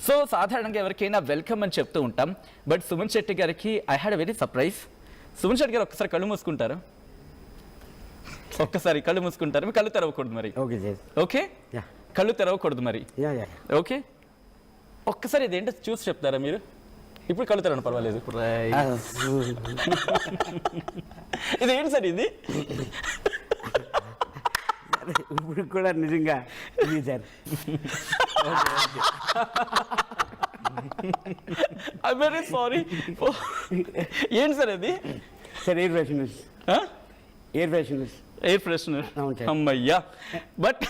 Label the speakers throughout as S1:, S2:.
S1: So సాధారణంగా ఎవరికైనా welcome అని చెప్తూ ఉంటాం. బట్ సుమన్ శెట్టి గారికి I had very surprise. Suman Shetty గారు ఒక్కసారి కళ్ళు మూసుకుంటారు. ఒక్కసారి కళ్ళు మూసుకుంటారు. కళ్ళు తెరవకూడదు మరి. ఓకే, కళ్ళు తెరవకూడదు మరి. ఓకే, ఒక్కసారి ఇదేంటో చూసి చెప్తారా మీరు? ఇప్పుడు కళ్ళు తెరవడం పర్వాలేదు. ఇదేంటి సార్ ఇది?
S2: ఇప్పుడు కూడా నిజంగా ఇది సార్.
S1: I very sorry. ఏంటి సార్ అది?
S2: Sir air fresheners. Air fresheners.
S1: Air freshener. అమ్మయ్యా. బట్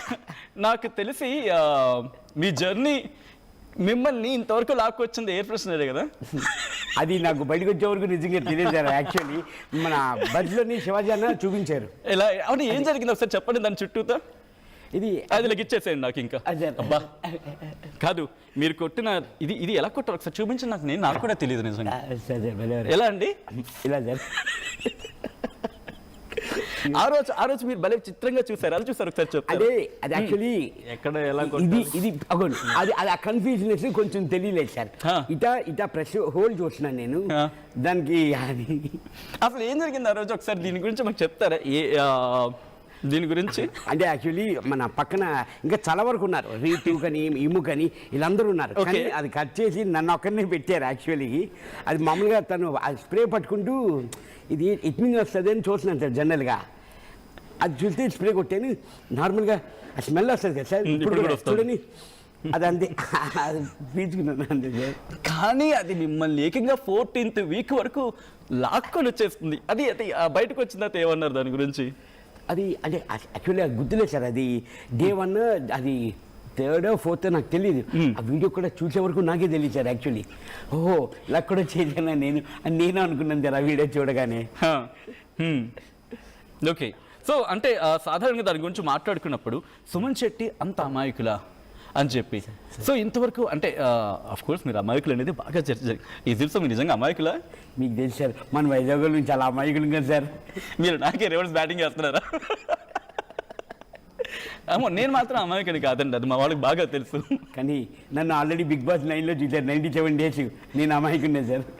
S1: నాకు తెలిసి మీ జర్నీ మిమ్మల్ని ఇంతవరకు లాక్కొచ్చింది ఎయిర్ ఫ్రెషనరే కదా?
S2: అది నాకు బయటకు వచ్చే వరకు నిజంగా తెలియదు సార్. యాక్చువల్లీ మన బస్లోని శివాజీ అన్న చూపించారు.
S1: ఎలా అవును, ఏం జరిగింది ఒకసారి చెప్పండి దాని చుట్టూతో.
S2: ఇది
S1: అది నాకు ఇచ్చేసేయండి నాకు. ఇంకా అబ్బా కాదు, మీరు కొట్టిన ఇది ఎలా కొట్టారు ఒకసారి చూపించండి నాకు. నాకు కూడా తెలియదు నిజంగా. ఎలా అండి?
S2: ఇలా సార్.
S1: ఆ రోజు మీరు భలే చిత్రంగా చూసారు. అది చూసారు ఒకసారి చెప్తారు.
S2: అదే అది యాక్చువల్లీ
S1: ఎక్కడ ఎలా
S2: ఇది అది ఆ కన్ఫ్యూజన్ కొంచెం తెలియలేదు సార్. ఇటా ప్రెస్ హోల్ చూస్తున్నాను నేను దానికి. అది
S1: అసలు ఏం జరిగింది ఆ రోజు ఒకసారి దీని గురించి మాకు చెప్తారా? దీని గురించి
S2: అంటే యాక్చువల్లీ మన పక్కన ఇంకా చాలా వరకు ఉన్నారు. రీతు కానీ ఇము కానీ వీళ్ళందరూ ఉన్నారు. కానీ అది కట్ చేసి నన్ను ఒక్కరినే పెట్టారు. యాక్చువల్లీ అది మామూలుగా తను అది స్ప్రే పట్టుకుంటూ ఇది ఇట్మింగ్ వస్తుంది అని చూస్తున్నాను సార్. జనరల్గా అది చూస్తే స్ప్రే కొట్టాను. నార్మల్గా ఆ స్మెల్ వస్తుంది కదా సార్. ఇప్పుడు కూడా చూడని అది అంతే, అది పీల్చుకున్నాను అంతే సార్.
S1: కానీ అది మిమ్మల్ని ఏకంగా 14th వీక్ వరకు లాక్కొని వచ్చేస్తుంది. అది బయటకు వచ్చిన తర్వాత ఏమన్నారు దాని గురించి?
S2: అది అంటే యాక్చువల్లీ అది గుర్తులేదు సార్. అది Day 1 అది 3rd or 4th నాకు తెలియదు. ఆ వీడియో కూడా చూసే వరకు నాకే తెలియదు సార్. యాక్చువల్లీ ఓహో ఇలా కూడా చేశాను నేను అనుకున్నాను సార్ ఆ వీడియో చూడగానే.
S1: ఓకే, సో అంటే సాధారణంగా దాని గురించి మాట్లాడుకున్నప్పుడు సుమన్ శెట్టి అంత అమాయకులా అని చెప్పి, సో ఇంతవరకు అంటే ఆఫ్ కోర్స్ మీరు అమాయకులు అనేది బాగా చర్చ. ఈ తెలుసు మీరు నిజంగా అమాయకులా?
S2: మీకు తెలుసు సార్, మన వైజాగ్ నుంచి చాలా అమాయకులు కదా సార్.
S1: మీరు నాకే రివర్స్ బ్యాటింగ్ చేస్తున్నారా? అమ్మో, నేను మాత్రం అమాయకుని కాదండి, అది మా వాళ్ళకి బాగా తెలుసు.
S2: కానీ నన్ను ఆల్రెడీ బిగ్ బాస్ 9లో చూసారు. 97 days నేను అమాయకునే సార్.